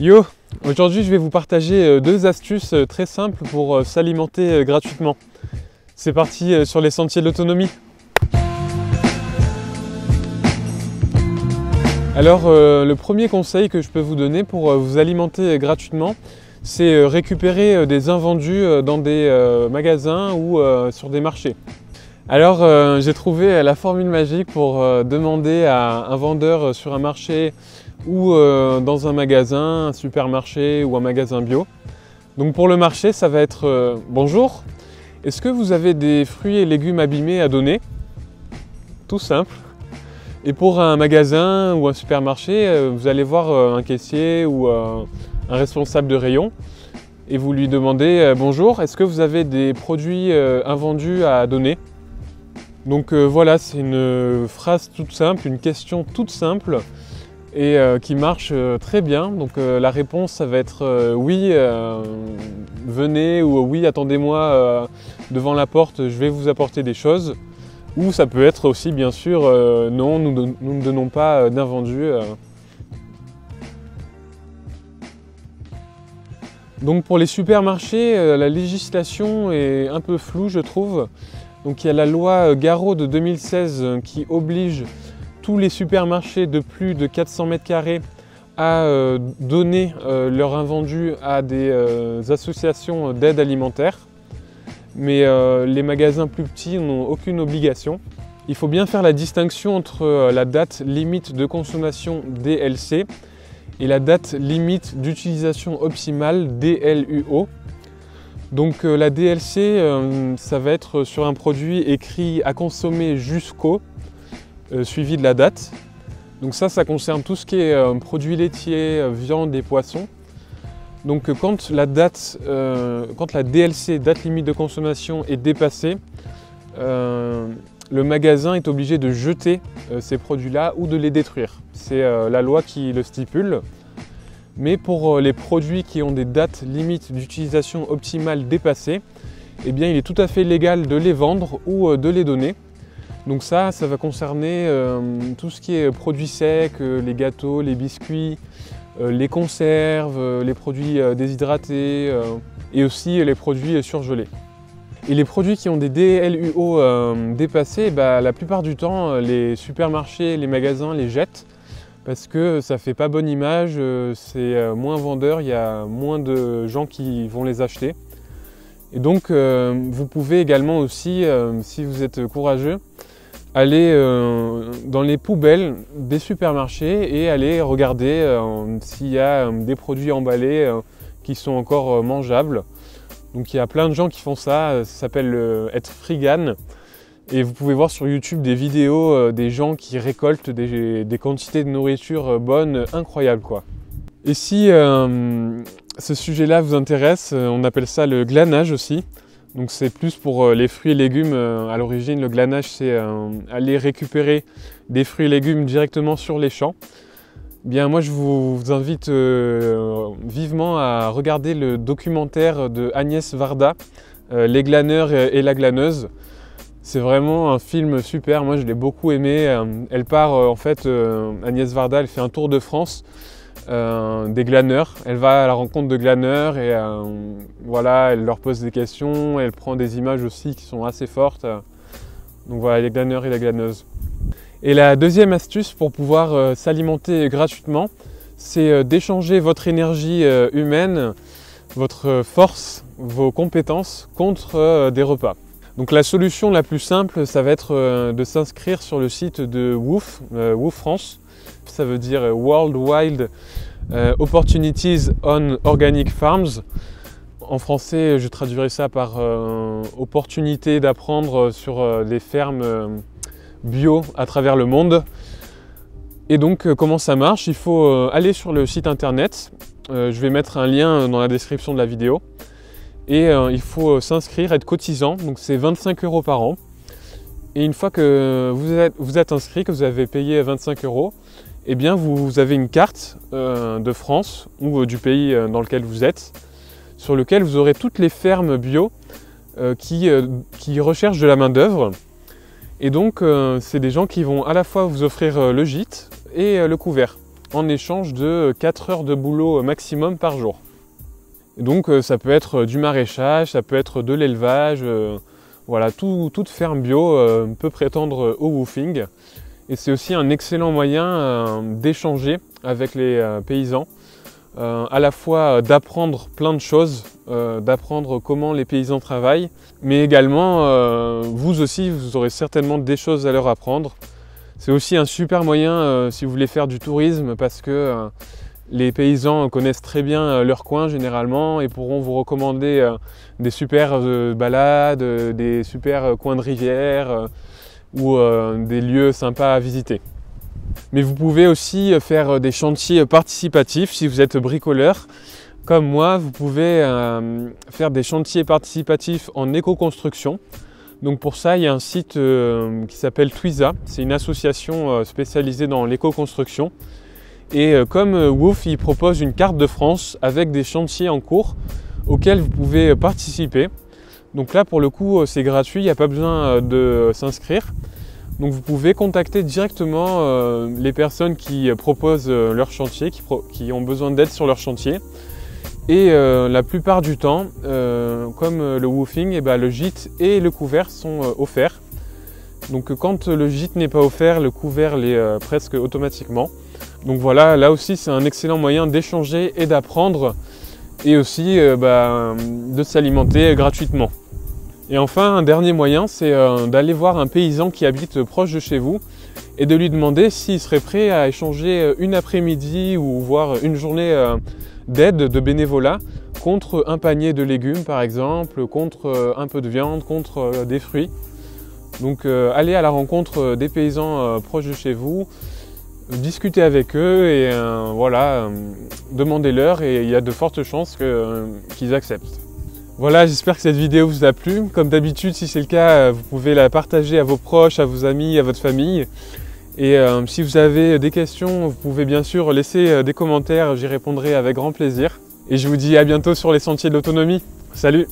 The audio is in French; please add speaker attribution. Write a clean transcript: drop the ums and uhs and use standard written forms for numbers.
Speaker 1: Yo, aujourd'hui je vais vous partager deux astuces très simples pour s'alimenter gratuitement. C'est parti sur les sentiers de l'autonomie. Alors le premier conseil que je peux vous donner pour vous alimenter gratuitement, c'est récupérer des invendus dans des magasins ou sur des marchés. Alors j'ai trouvé la formule magique pour demander à un vendeur sur un marché ou dans un magasin, un supermarché ou un magasin bio. Donc pour le marché, ça va être bonjour, est-ce que vous avez des fruits et légumes abîmés à donner? Tout simple. Et pour un magasin ou un supermarché, vous allez voir un caissier ou un responsable de rayon et vous lui demandez bonjour, est-ce que vous avez des produits invendus à donner? Donc voilà, c'est une phrase toute simple, une question toute simple et qui marche très bien. Donc la réponse, ça va être oui, venez, ou oui, attendez-moi devant la porte, je vais vous apporter des choses. Ou ça peut être aussi, bien sûr, non, nous ne donnons pas d'invendus. Donc pour les supermarchés, la législation est un peu floue, je trouve. Donc il y a la loi Garot de 2016 qui oblige tous les supermarchés de plus de 400 m² à donner leur invendu à des associations d'aide alimentaire. Mais les magasins plus petits n'ont aucune obligation. Il faut bien faire la distinction entre la date limite de consommation DLC et la date limite d'utilisation optimale DLUO. Donc la DLC, ça va être sur un produit écrit à consommer jusqu'au, suivi de la date. Donc ça concerne tout ce qui est produits laitiers, viande et poissons. Donc quand la DLC, date limite de consommation, est dépassée, le magasin est obligé de jeter ces produits-là ou de les détruire. C'est la loi qui le stipule. Mais pour les produits qui ont des dates limites d'utilisation optimale dépassées, eh bien, il est tout à fait légal de les vendre ou de les donner. Donc ça va concerner tout ce qui est produits secs, les gâteaux, les biscuits, les conserves, les produits déshydratés et aussi les produits surgelés. Et les produits qui ont des DLUO dépassés, la plupart du temps, les supermarchés, les magasins les jettent parce que ça fait pas bonne image, c'est moins vendeur, il y a moins de gens qui vont les acheter. Et donc vous pouvez également aussi, si vous êtes courageux, aller dans les poubelles des supermarchés et aller regarder s'il y a des produits emballés qui sont encore mangeables. Donc il y a plein de gens qui font ça, ça s'appelle être freegan. Et vous pouvez voir sur YouTube des vidéos des gens qui récoltent des quantités de nourriture bonnes, incroyables quoi. Et si ce sujet-là vous intéresse, on appelle ça le glanage aussi. Donc c'est plus pour les fruits et légumes. À l'origine, le glanage, c'est aller récupérer des fruits et légumes directement sur les champs. Bien, moi, je vous invite vivement à regarder le documentaire de Agnès Varda, Les glaneurs et la glaneuse. C'est vraiment un film super, moi je l'ai beaucoup aimé. Elle part en fait, Agnès Varda, elle fait un tour de France des glaneurs. Elle va à la rencontre de glaneurs et voilà, elle leur pose des questions, elle prend des images aussi qui sont assez fortes. Donc voilà, les glaneurs et la glaneuse. Et la deuxième astuce pour pouvoir s'alimenter gratuitement, c'est d'échanger votre énergie humaine, votre force, vos compétences contre des repas. Donc la solution la plus simple, ça va être de s'inscrire sur le site de WOOF, WOOF France. Ça veut dire World Wild Opportunities on Organic Farms. En français, je traduirais ça par opportunité d'apprendre sur les fermes bio à travers le monde. Et donc comment ça marche? Il faut aller sur le site internet. Je vais mettre un lien dans la description de la vidéo. Et il faut s'inscrire, être cotisant, donc c'est 25 € par an. Et une fois que vous êtes inscrit, que vous avez payé 25 €, eh bien vous avez une carte de France ou du pays dans lequel vous êtes, sur lequel vous aurez toutes les fermes bio qui recherchent de la main d'œuvre. Et donc c'est des gens qui vont à la fois vous offrir le gîte et le couvert. en échange de 4 heures de boulot maximum par jour. Et donc ça peut être du maraîchage, ça peut être de l'élevage, voilà, toute ferme bio peut prétendre au woofing. Et c'est aussi un excellent moyen d'échanger avec les paysans, à la fois d'apprendre plein de choses, d'apprendre comment les paysans travaillent, mais également vous aussi vous aurez certainement des choses à leur apprendre. C'est aussi un super moyen si vous voulez faire du tourisme parce que les paysans connaissent très bien leur coin généralement et pourront vous recommander des super balades, des super coins de rivière ou des lieux sympas à visiter. Mais vous pouvez aussi faire des chantiers participatifs si vous êtes bricoleur. Comme moi, vous pouvez faire des chantiers participatifs en éco-construction. Donc pour ça, il y a un site qui s'appelle Twiza. C'est une association spécialisée dans l'éco-construction. Et comme Woof, il propose une carte de France avec des chantiers en cours auxquels vous pouvez participer. Donc là, pour le coup, c'est gratuit, il n'y a pas besoin de s'inscrire. Donc vous pouvez contacter directement les personnes qui proposent leur chantier, qui ont besoin d'aide sur leur chantier. Et la plupart du temps, comme le woofing, le gîte et le couvert sont offerts. Donc quand le gîte n'est pas offert, le couvert l'est presque automatiquement. Donc voilà, là aussi c'est un excellent moyen d'échanger et d'apprendre et aussi de s'alimenter gratuitement. Et enfin, un dernier moyen, c'est d'aller voir un paysan qui habite proche de chez vous et de lui demander s'il serait prêt à échanger une après-midi ou voire une journée d'aide, de bénévolat, contre un panier de légumes par exemple, contre un peu de viande, contre des fruits. Donc allez à la rencontre des paysans proches de chez vous, discutez avec eux et demandez-leur et il y a de fortes chances qu'ils acceptent. Voilà, j'espère que cette vidéo vous a plu. Comme d'habitude, si c'est le cas, vous pouvez la partager à vos proches, à vos amis, à votre famille. Et si vous avez des questions, vous pouvez bien sûr laisser des commentaires, j'y répondrai avec grand plaisir. Et je vous dis à bientôt sur les sentiers de l'autonomie. Salut!